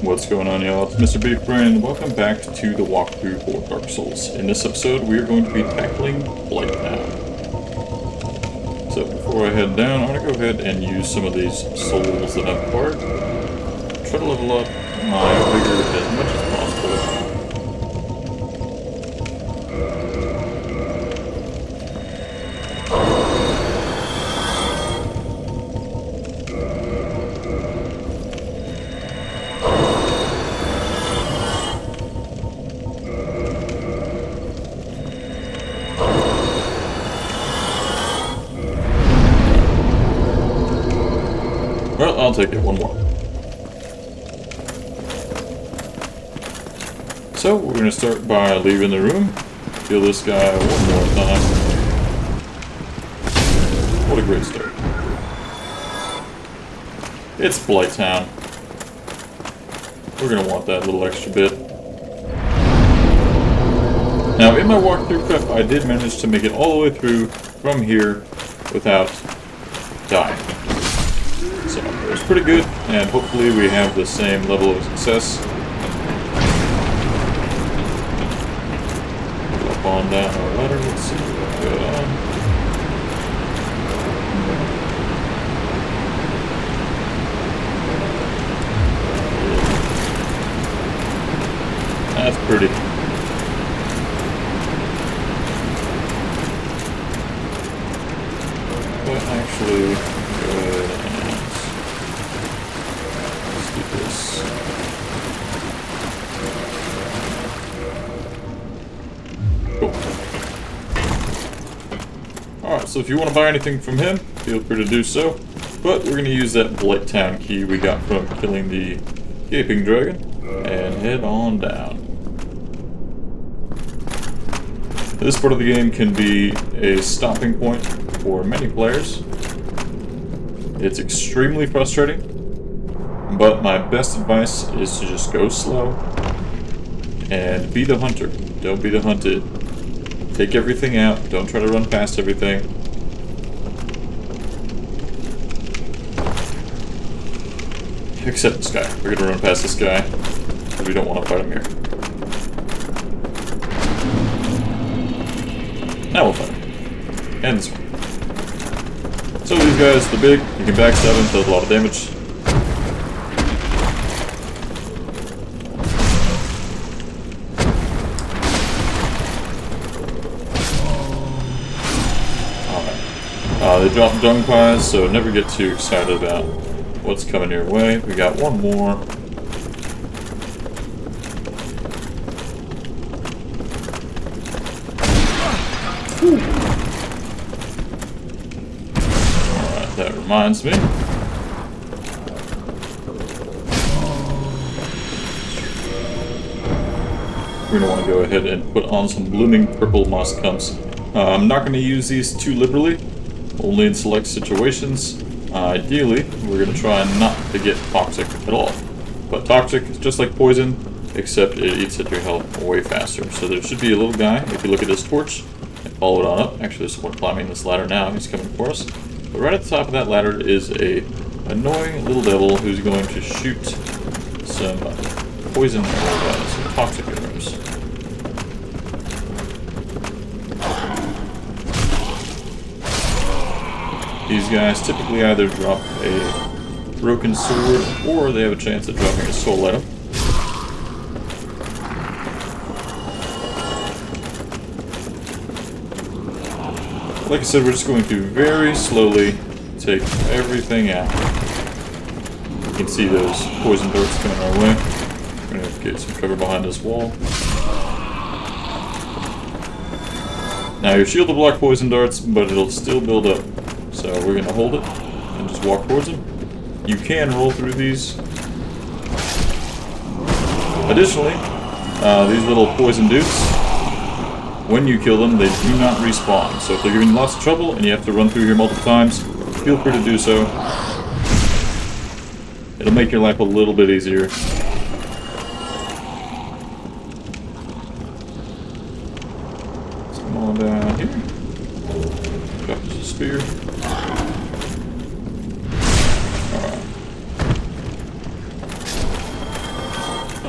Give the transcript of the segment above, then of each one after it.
What's going on, y'all? It's MrBeefBrain, and welcome back to the walkthrough for Dark Souls. In this episode, we are going to be tackling Blighttown. So before I head down, I'm going to go ahead and use some of these souls that I've acquired. Try to level up my vigor as much as possible. Well, I'll take it, one more. So, we're going to start by leaving the room. Kill this guy one more time. What a great start. It's Blighttown. We're going to want that little extra bit. Now, in my walkthrough prep, I did manage to make it all the way through from here without dying. So, it was pretty good, and hopefully we have the same level of success. Up on down our ladder, let's see what's going on. That's pretty. But actually, go ahead and let's do this. Cool. Alright, so if you want to buy anything from him, feel free to do so. But we're going to use that Blighttown key we got from killing the gaping dragon and head on down. This part of the game can be a stopping point for many players. It's extremely frustrating, but my best advice is to just go slow and be the hunter. Don't be the hunted. Take everything out. Don't try to run past everything. Except this guy. We're gonna run past this guy because we don't want to fight him here. Now we'll fight him. And this one. So these guys, the big, you can backstab them, does a lot of damage. They drop dung pies, so never get too excited about what's coming your way. We got one more. Alright, that reminds me. We're going to want to go ahead and put on some blooming purple moss clumps. I'm not going to use these too liberally. Only in select situations. Ideally, we're going to try not to get toxic at all. But toxic is just like poison, except it eats at your health way faster. So there should be a little guy, if you look at this torch, and follow it on up. Actually, there's someone climbing this ladder now, he's coming for us. But right at the top of that ladder is a annoying little devil who's going to shoot some poison arrows, some toxic arrows. These guys typically either drop a broken sword, or they have a chance at dropping a soul item. Like I said, we're just going to very slowly take everything out. You can see those poison darts coming our way. We're going to have to get some cover behind this wall. Now your shield will block poison darts, but it'll still build up. So we're going to hold it and just walk towards them. You can roll through these. Additionally, these little poison dudes, when you kill them, they do not respawn. So if they're giving you lots of trouble and you have to run through here multiple times, feel free to do so. It'll make your life a little bit easier. Let's come on down here. Drop us a spear.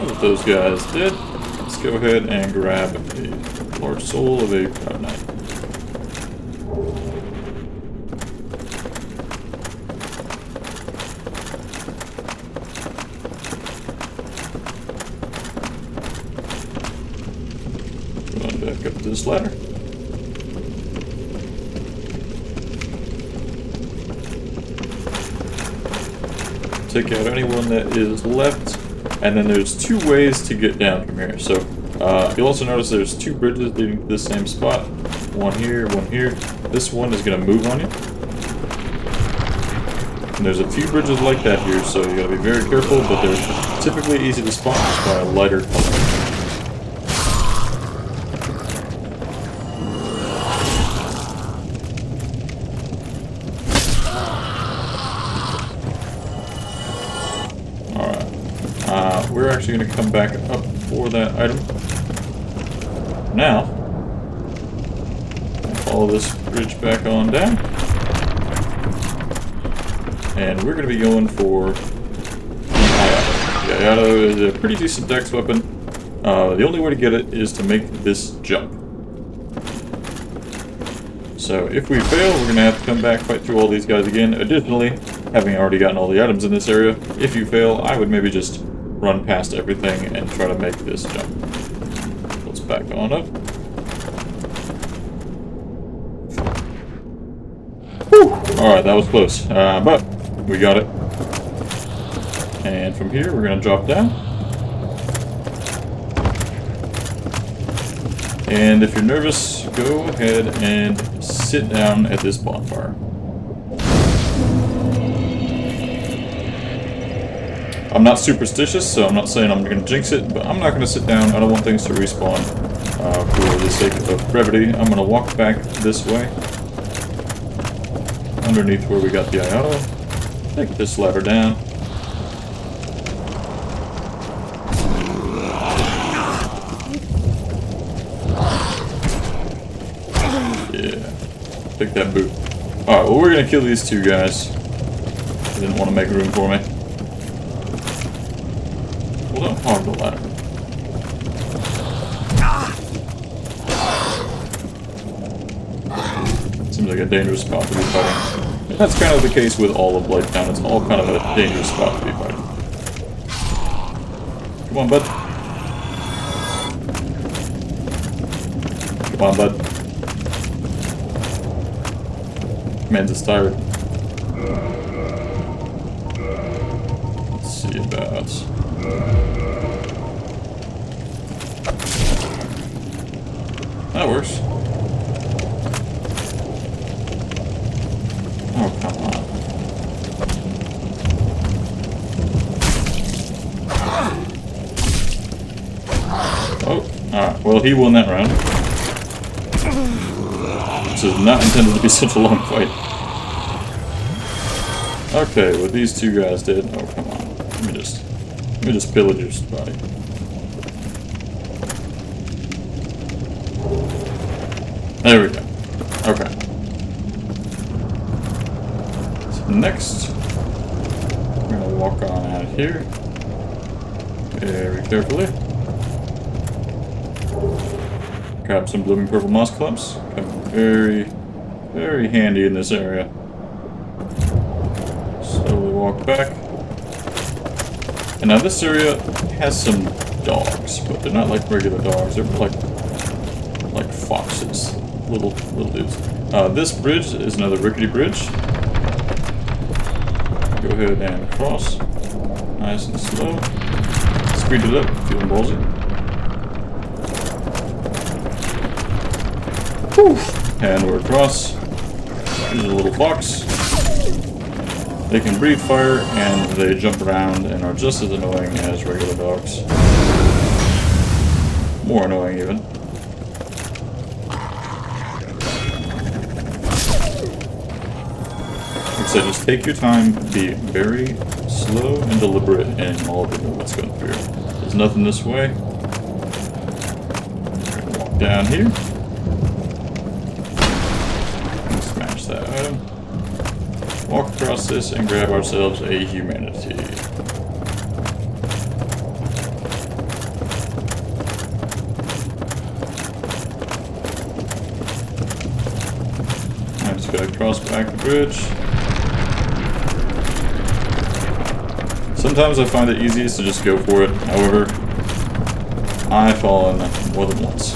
With those guys dead, let's go ahead and grab a large soul of a proud knight. Going back up to this ladder. Take out anyone that is left, and then there's two ways to get down from here. So you'll also notice there's two bridges leading to the same spot. One here, one here. This one is going to move on you. And there's a few bridges like that here, so you got to be very careful, but they're typically easy to spot just by a lighter color. We're actually going to come back up for that item. Now, follow this bridge back on down. And we're going to be going for the Ayato. The Ayato is a pretty decent dex weapon. The only way to get it is to make this jump. So if we fail, we're going to have to come back, fight through all these guys again. Additionally, having already gotten all the items in this area, if you fail, I would maybe just run past everything and try to make this jump. Let's back on up. Whew! Alright, that was close. But we got it. And from here, we're going to drop down. And if you're nervous, go ahead and sit down at this bonfire. I'm not superstitious, so I'm not saying I'm going to jinx it, but I'm not going to sit down. I don't want things to respawn for the sake of brevity. I'm going to walk back this way, underneath where we got the Ayato. Take this ladder down. Yeah, take that boot. Alright, well we're going to kill these two guys. They didn't want to make room for me. Well, don't hog the ladder. Seems like a dangerous spot to be fighting. And that's kind of the case with all of Blighttown. It's all kind of a dangerous spot to be fighting. Come on, bud. Come on, bud. Man's just tired. Let's see about... That works. Oh, come on. Oh, alright. Well, he won that round. This is not intended to be such a long fight. Okay, with these two guys dead. Oh, come on. Let me just pillage your body. There we go. Okay. So next, we're gonna walk on out here very carefully. Grab some blooming purple moss clumps. Come very, very handy in this area. Slowly walk back. And now this area has some dogs, but they're not like regular dogs. They're like foxes. Little dudes. This bridge is another rickety bridge. Go ahead and cross. Nice and slow. Speed it up, feeling ballsy. Whew. And we're across. Here's a little fox. They can breathe fire and they jump around and are just as annoying as regular dogs. More annoying even. So just take your time, be very slow and deliberate in all of the movements going through. There's nothing this way. We're gonna walk down here. And smash that item. Walk across this and grab ourselves a humanity. Just gotta cross back the bridge. Sometimes I find it easiest to just go for it. However, I've fallen more than once.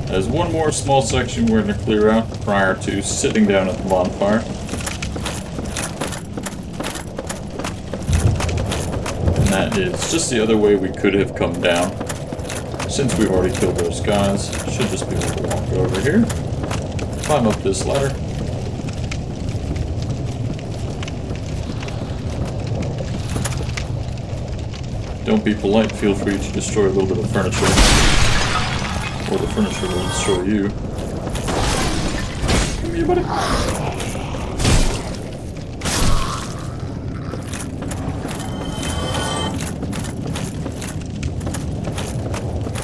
There's one more small section we're going to clear out prior to sitting down at the bonfire. And that is just the other way we could have come down. Since we've already killed those guys, should just be able to walk over here, climb up this ladder. Don't be polite, feel free to destroy a little bit of furniture. Or the furniture will destroy you. Come here, buddy.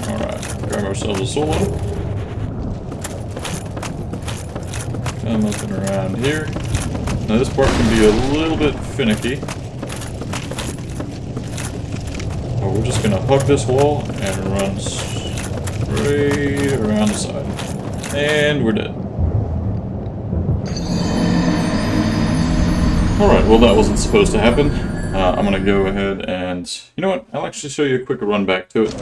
Alright, grab ourselves a solo. Come up and around here. Now this part can be a little bit finicky. But we're just gonna hug this wall and run straight around the side. And we're dead. Alright, well that wasn't supposed to happen. I'm gonna go ahead and... You know what? I'll actually show you a quick run back to it.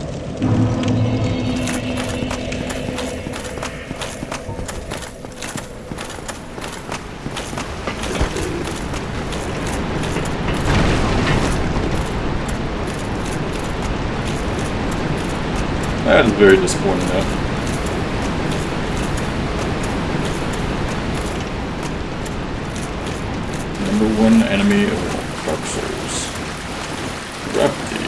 That is very disappointing though. Number one enemy of Dark Souls. Gravity.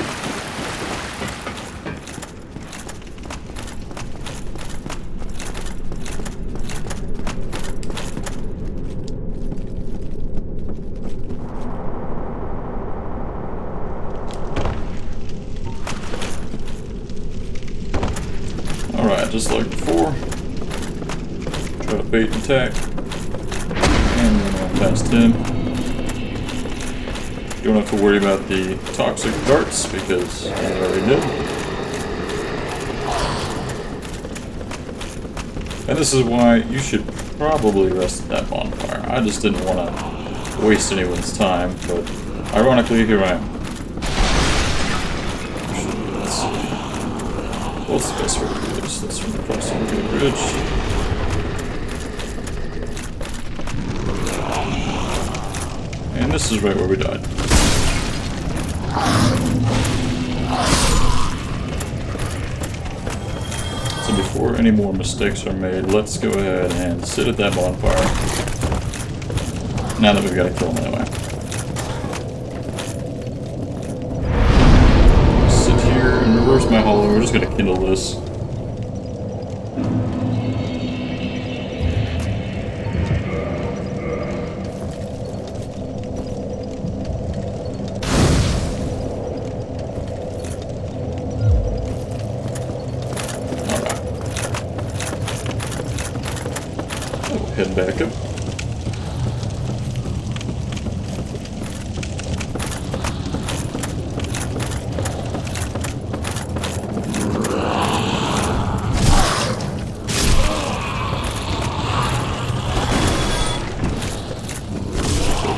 Alright, just like before. Try to bait and attack. And run on past him. You don't have to worry about the toxic darts because I already did. And this is why you should probably rest at that bonfire. I just didn't want to waste anyone's time, but ironically, here I am. Let's see. What's the best way to do this? Let's run across the bridge. And this is right where we died. So before any more mistakes are made, let's go ahead and sit at that bonfire. Now that we've got to kill him anyway. Sit here and reverse my hollow. We're just going to kindle this. Head back up.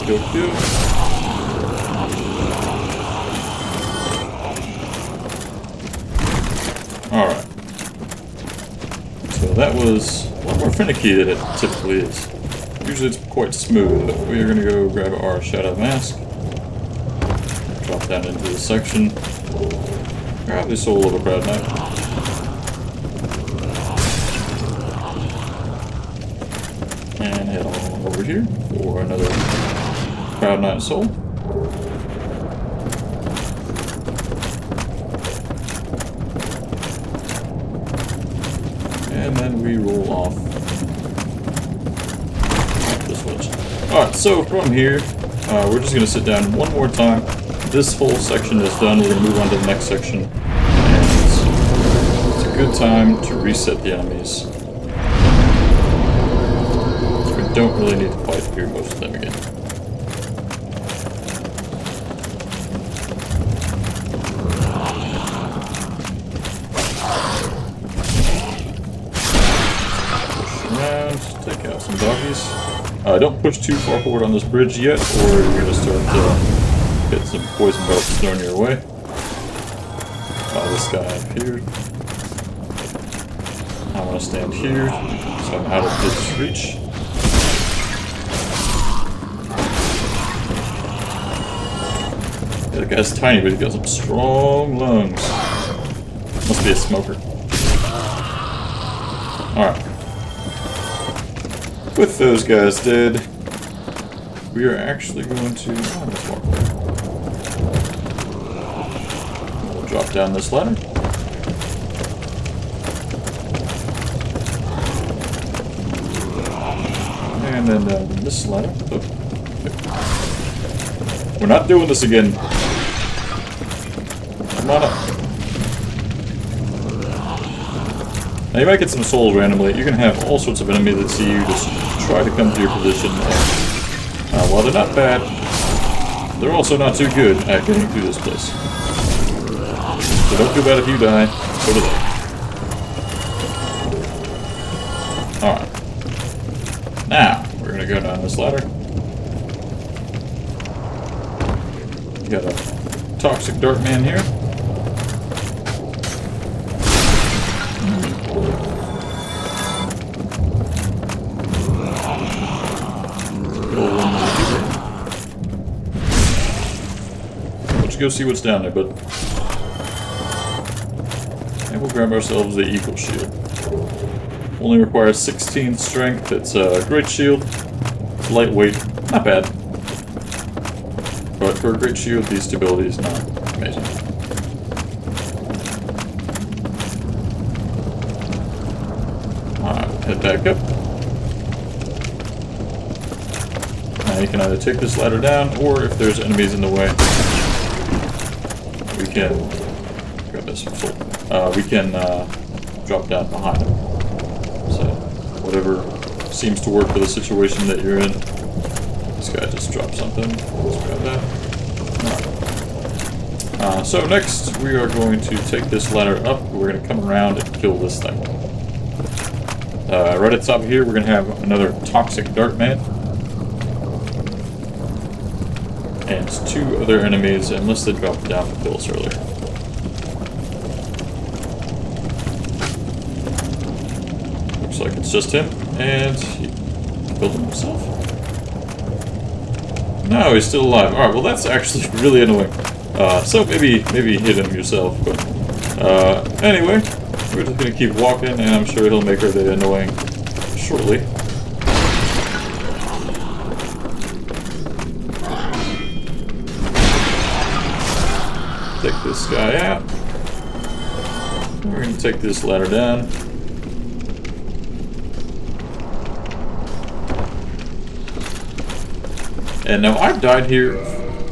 Go. Alright. So that was a lot more finicky than it typically is. Usually it's quite smooth, but we're going to go grab our shadow mask. Drop down into this section. Grab the soul of a proud knight. And head on over here for another proud knight soul. And then we roll off this ledge. Alright, so from here, we're just going to sit down one more time. This whole section is done. We're going to move on to the next section. And it's a good time to reset the enemies. We don't really need to fight through most of them again. Don't push too far forward on this bridge yet, or you're going to start getting some poison darts thrown your way. This guy appeared. I want to stand here, so I'm out of his reach. Yeah, the guy's tiny, but he's got some strong lungs. Must be a smoker. Alright. With those guys dead, we are actually going to... Oh, let's walk away. We'll drop down this ladder. And then this ladder. Oh. We're not doing this again. Come on up. Now you might get some souls randomly. You can have all sorts of enemies that see you just try to come to your position. And, while they're not bad, they're also not too good at getting through this place. So don't feel bad if you die. So do they. Alright. Now, we're going to go down this ladder. We got a toxic dart man here. Let's go see what's down there, bud. And we'll grab ourselves the eagle shield. Only requires 16 strength. It's a great shield. It's lightweight. Not bad. But for a great shield, the stability is not amazing. Alright, head back up. Now you can either take this ladder down, or if there's enemies in the way, we can grab this full. We can drop down behind them. So whatever seems to work for the situation that you're in. This guy just dropped something. Let's grab that. Alright. So next we are going to take this ladder up. We're going to come around and kill this thing. Right at the top of here, we're going to have another toxic dart man. And 2 other enemies, unless they dropped down to kill us earlier. Looks like it's just him, and he killed him himself. No, he's still alive. Alright, well that's actually really annoying. So maybe hit him yourself, but... anyway, we're just gonna keep walking, and I'm sure he'll make her the annoying shortly. Take this guy out. We're going to take this ladder down. And now I've died here,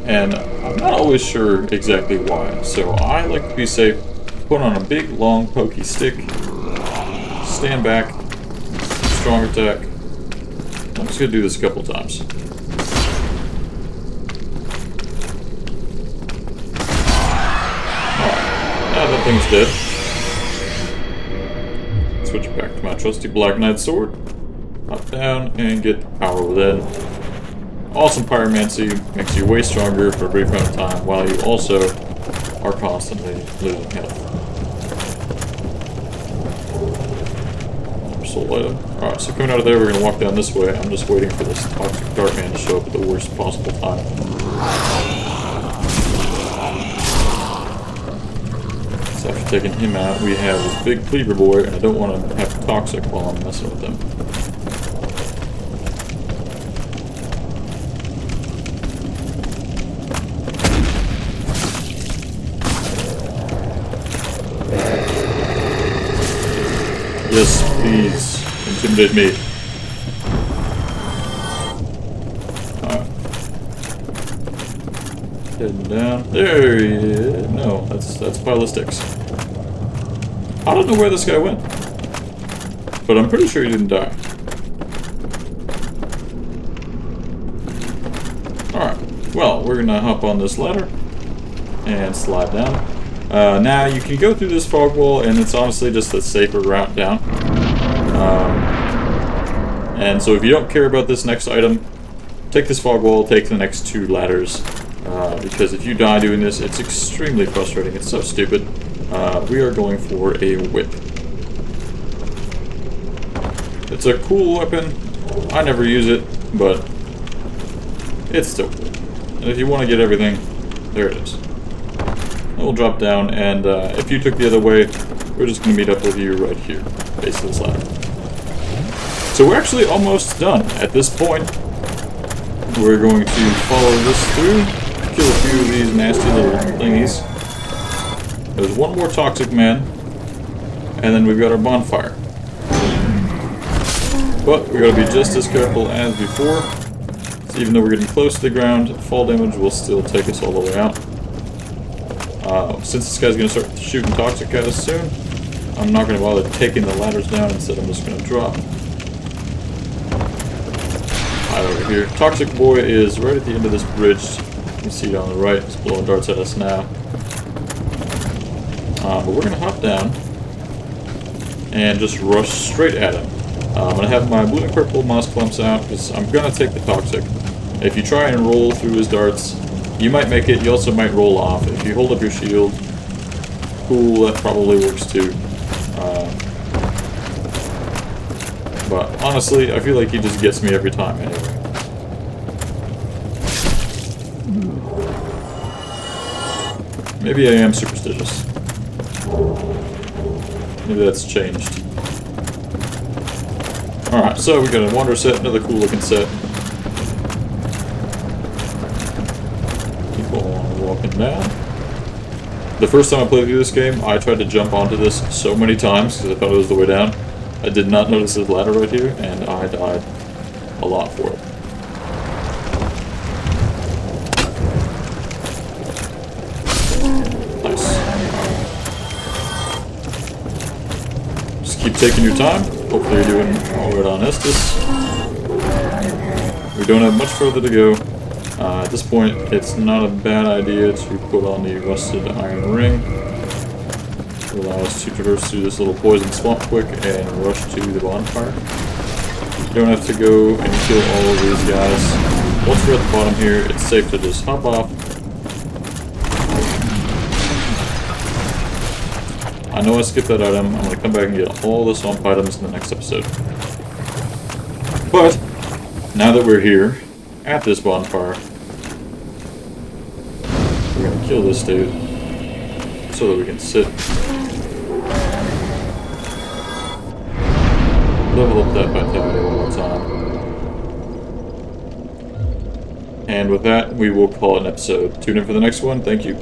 and I'm not always sure exactly why. So I like to be safe. Put on a big, long, pokey stick. Stand back. Strong attack. I'm just going to do this a couple times. That thing's dead. Switch back to my trusty Black Knight sword. Hop down and get power within. Awesome pyromancy, makes you way stronger for a brief amount of time, while you also are constantly losing health. Soul item. Alright, so coming out of there, we're going to walk down this way. I'm just waiting for this toxic dart man to show up at the worst possible time. After taking him out, we have this big cleaver boy, and I don't want to have toxic while I'm messing with him. Yes, please, intimidate me. Alright. Heading down. There he is. No, that's ballistics. I don't know where this guy went, but I'm pretty sure he didn't die. Alright, well, we're gonna hop on this ladder and slide down. Now, you can go through this fog wall, and it's honestly just a safer route down. And so if you don't care about this next item, take this fog wall, take the next 2 ladders, because if you die doing this, it's extremely frustrating. It's so stupid. We are going for a whip. It's a cool weapon. I never use it, but it's still cool. And if you want to get everything, there it is. We'll drop down, and if you took the other way, we're just going to meet up with you right here, base of this ladder. So we're actually almost done. At this point, we're going to follow this through, kill a few of these nasty little thingies. There's one more toxic man, and then we've got our bonfire. But we gotta be just as careful as before. So even though we're getting close to the ground, fall damage will still take us all the way out. Since this guy's gonna start shooting toxic at us soon, I'm not gonna bother taking the ladders down. Instead, I'm just gonna drop. Right over here. Toxic boy is right at the end of this bridge. You can see it on the right. It's blowing darts at us now. But we're gonna hop down and just rush straight at him. I'm going to have my blue and purple moss clumps out because I'm going to take the toxic. If you try and roll through his darts, you might make it, you also might roll off. If you hold up your shield, cool, that probably works too. But honestly, I feel like he just gets me every time anyway. Maybe I am superstitious. Maybe that's changed. Alright, so we got a wander set, another cool looking set. Keep on walking down. The first time I played through this game, I tried to jump onto this so many times because I thought it was the way down. I did not notice this ladder right here, and I died a lot for it. Nice. Just keep taking your time. Hopefully you're doing alright on Estus. We don't have much further to go. At this point, it's not a bad idea to put on the rusted iron ring to allow us to traverse through this little poison swamp quick and rush to the bonfire. You don't have to go and kill all of these guys. Once we're at the bottom here, it's safe to just hop off. I know I skipped that item. I'm going to come back and get all the swamp items in the next episode. But, now that we're here, at this bonfire, we're going to kill this dude, so that we can sit. Level up that vitality one more time. And with that, we will call it an episode. Tune in for the next one. Thank you.